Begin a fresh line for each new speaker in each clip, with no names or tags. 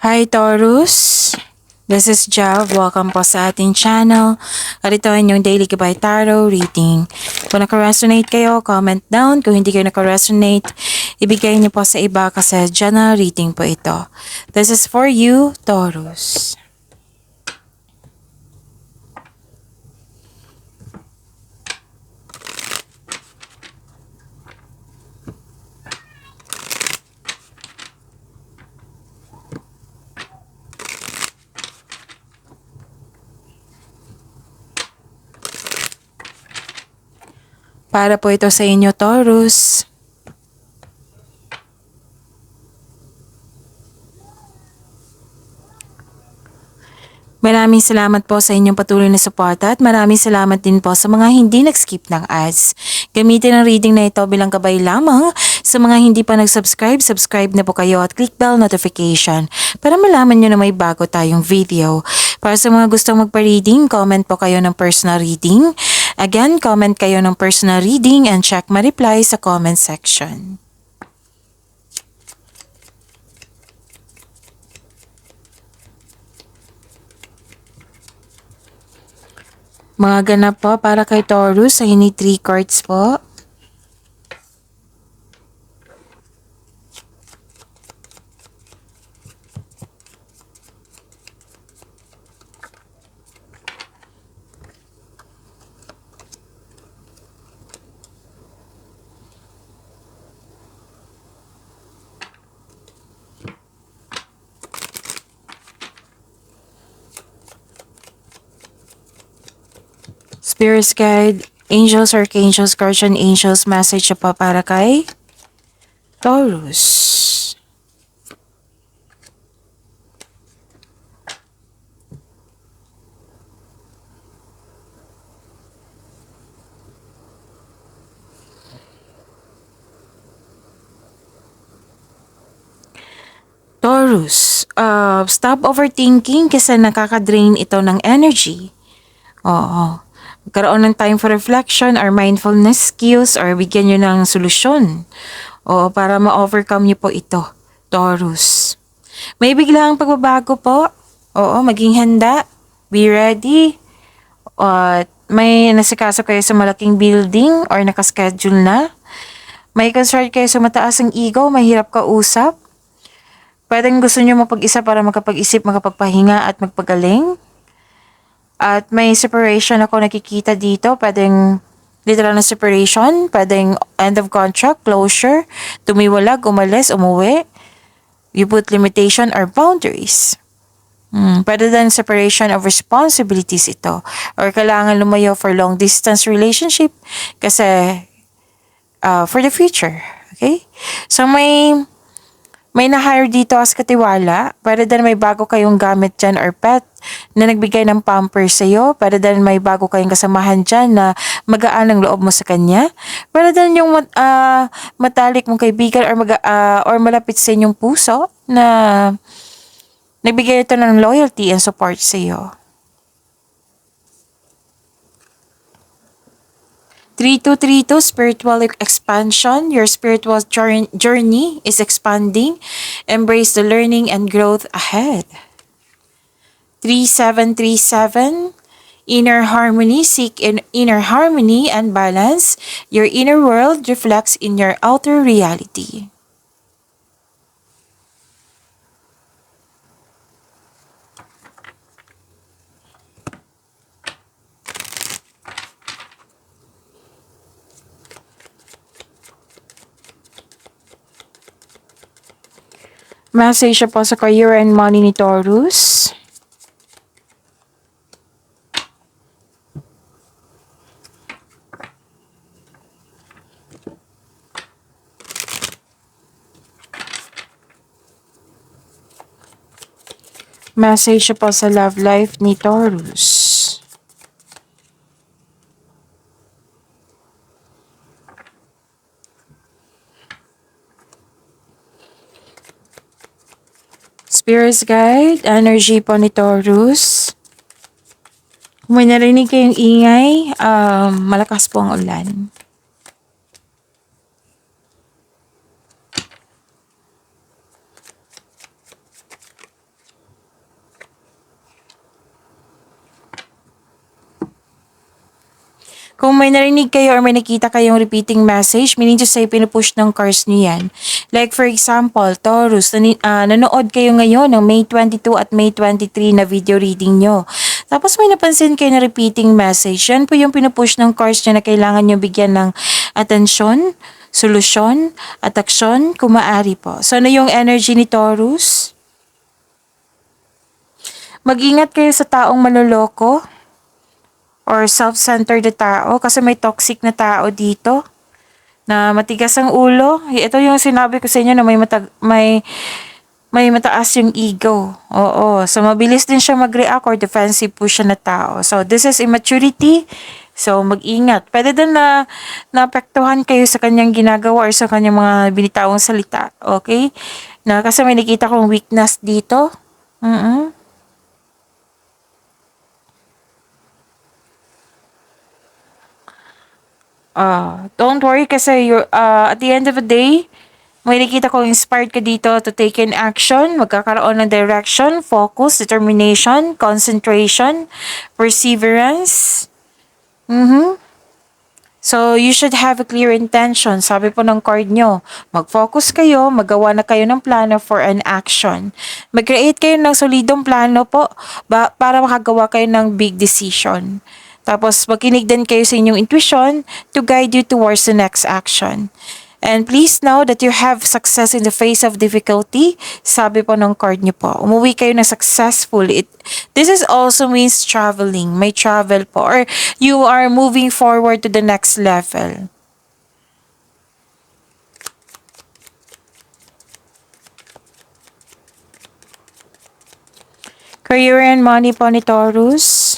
Hi Taurus! This is Jav. Welcome po sa ating channel. At ito ay inyong Daily Gabay Tarot reading. Kung naka-resonate kayo, comment down. Kung hindi kayo naka-resonate, ibigay niyo po sa iba kasi general reading po ito. This is for you, Taurus. Para po ito sa inyo, Taurus. Maraming salamat po sa inyong patuloy na suporta at maraming salamat din po sa mga hindi nag-skip ng ads. Gamitin ang reading na ito bilang gabay lamang. Sa mga hindi pa nag-subscribe, subscribe na po kayo at click bell notification para malaman nyo na may bago tayong video. Para sa mga gustong magpa-reading, comment po kayo ng personal reading. Again, comment kayo ng personal reading and check my reply sa comment section. Mga ganap po para kay Taurus, I need 3 cards po. Spirits Guide, Angels, Archangels, Guardian Angels, message pa para kay Taurus. Taurus, stop overthinking kasi nakaka-drain ito ng energy. Oo. Magkaroon ng time for reflection or mindfulness skills or bigyan nyo ng solusyon. Oo, para ma-overcome nyo po ito, Taurus. May biglang pagbabago po. Oo, maging handa. Be ready. May nasikaso kayo sa malaking building or nakaschedule na. May concern kayo sa mataas ang ego, mahirap kausap. Pwedeng gusto nyo mapag-isa para makapag-isip, makapagpahinga at magpagaling. At may separation ako nakikita dito. Pwedeng literal na separation. Pwedeng end of contract, closure, tumiwalag, umalis, umuwi. You put limitation or boundaries. Pwede din separation of responsibilities ito. Or kailangan lumayo for long distance relationship kasi for the future. Okay? So may na-hire dito as katiwala. Pwede din may bago kayong gamit dyan or pet na nagbigay ng pampers sa'yo. Pwede din may bago kayong kasamahan dyan na magaan ang loob mo sa kanya. Pwede din yung matalik mong kaibigan or malapit sa inyong puso na nagbigay ito ng loyalty and support sa'yo. 3232 spiritual expansion. Your spiritual journey is expanding. Embrace the learning and growth ahead. 3737 inner harmony. Seek inner harmony and balance. Your inner world reflects in your outer reality. Message po sa career and money ni Taurus. Message po sa love life ni Taurus. Spirits Guide, energy po ni Taurus. Kung may narinig kayong ingay, malakas po ang ulan. Kung may narinig kayo or may nakita kayong repeating message, meaning to say, pinupush ng cards nyo yan. Like for example, Taurus, nanood kayo ngayon ng May 22 at May 23 na video reading nyo. Tapos may napansin kayo na repeating message. Yan po yung pinupush ng cards nyo na kailangan nyo bigyan ng atensyon, solusyon, at aksyon kung maaari po. So ano yung energy ni Taurus? Mag-ingat kayo sa taong manloloko or self-centered na tao kasi may toxic na tao dito na matigas ang ulo. Ito yung sinabi ko sa inyo na may mataas yung ego. Oo. So, mabilis din siya mag-react or defensive po siya na tao. So, this is immaturity. So, mag-ingat. Pwede din na naapektuhan kayo sa kanyang ginagawa or sa kanyang mga binitawang salita. Okay? Kasi may nakita kong weakness dito. Don't worry kasi at the end of the day, may nakita ko inspired ka dito to take in action, magkakaroon ng direction, focus, determination, concentration, perseverance. So, you should have a clear intention. Sabi po ng card nyo, mag-focus kayo, magawa na kayo ng plano for an action. Mag-create kayo ng solidong plano po para makagawa kayo ng big decision. Tapos, makinig din kayo sa inyong intuition to guide you towards the next action. And please know that you have success in the face of difficulty. Sabi po ng card niyo po. Umuwi kayo na successful. This is also means traveling. May travel po. Or you are moving forward to the next level. Career and money po ni Taurus.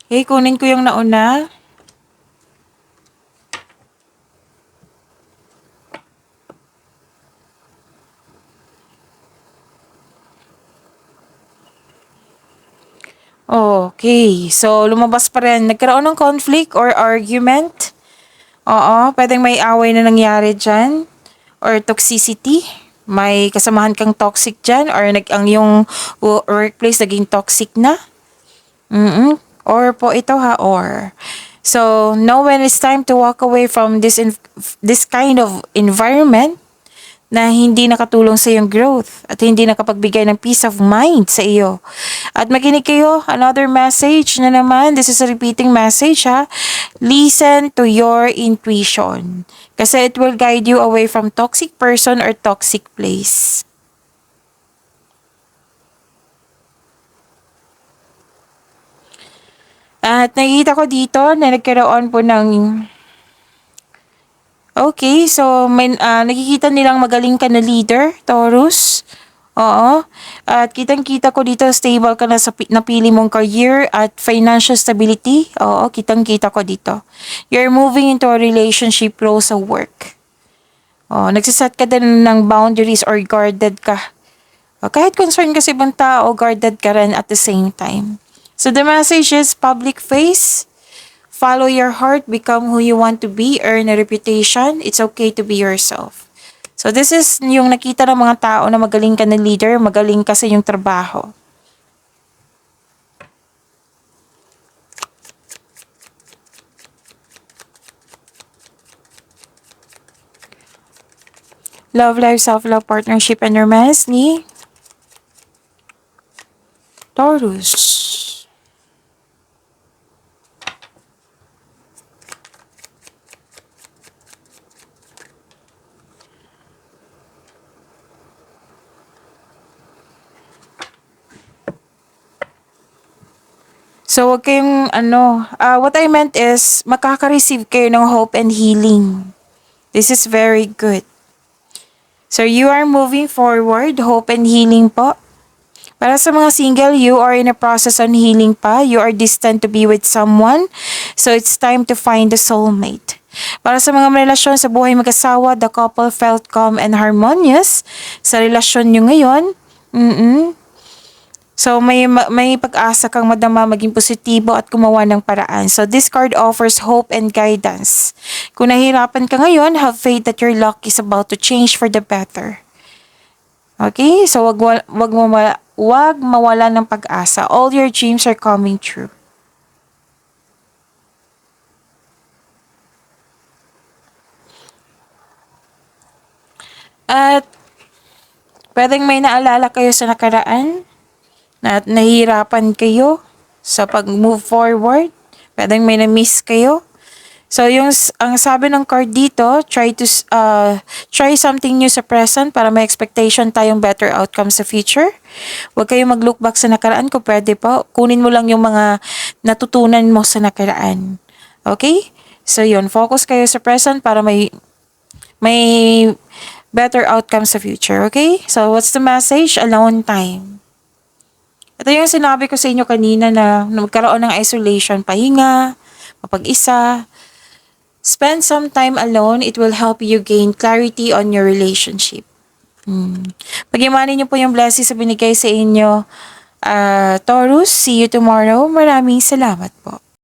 Okay, kunin ko yung nauna. Okay, so lumabas pa rin. Nagkaroon ng conflict or argument. Oo, pwedeng may away na nangyari dyan. Or toxicity. May kasamahan kang toxic dyan. Or ang yung workplace naging toxic na. Or po ito ha, or. So, know when it's time to walk away from this kind of environment na hindi nakatulong sa iyong growth at hindi nakapagbigay ng peace of mind sa iyo. At makinig kayo, another message na naman, this is a repeating message ha. Listen to your intuition kasi it will guide you away from toxic person or toxic place. At nakikita ko dito na nagkaroon po ng... Okay, so nakikita nilang magaling ka na leader, Taurus. Oo. At kitang-kita ko dito, stable ka na sa napili mong career at financial stability. Oo, kitang-kita ko dito. You're moving into a relationship flow sa work. Nagsiset ka din ng boundaries or guarded ka. Kahit concern ka sa ibang tao, guarded ka rin at the same time. So the message is public face, follow your heart, become who you want to be, earn a reputation. It's okay to be yourself. So this is yung nakita ng mga tao na magaling ka na leader, magaling ka sa iyong trabaho. Love life, self-love, partnership, and romance ni Taurus. So, wag kayong what I meant is, makaka-receive kayo ng hope and healing. This is very good. So, you are moving forward, hope and healing po. Para sa mga single, you are in a process on healing pa. You are destined to be with someone. So, it's time to find a soulmate. Para sa mga relasyon sa buhay mag-asawa, the couple felt calm and harmonious sa relasyon nyo ngayon. So may pag-asa kang madama maging positibo at gumawa ng paraan. So this card offers hope and guidance. Kung nahihirapan ka ngayon, have faith that your luck is about to change for the better. Okay? So wag mawala ng pag-asa. All your dreams are coming true. At pwedeng may naalala kayo sa nakaraan na nahihirapan kayo sa pag-move forward. Pwedeng may na-miss kayo. So, ang sabi ng card dito, try something new sa present para may expectation tayong better outcome sa future. Huwag kayong mag-look back sa nakaraan kung pwede pa. Kunin mo lang yung mga natutunan mo sa nakaraan. Okay? So, yun. Focus kayo sa present para may better outcome sa future. Okay? So, what's the message? Alone time. Ito yung sinabi ko sa inyo kanina na magkaroon ng isolation, pahinga, mapag-isa. Spend some time alone. It will help you gain clarity on your relationship. Pag-imanin niyo po yung blessings sa binigay sa inyo, Taurus. See you tomorrow. Maraming salamat po.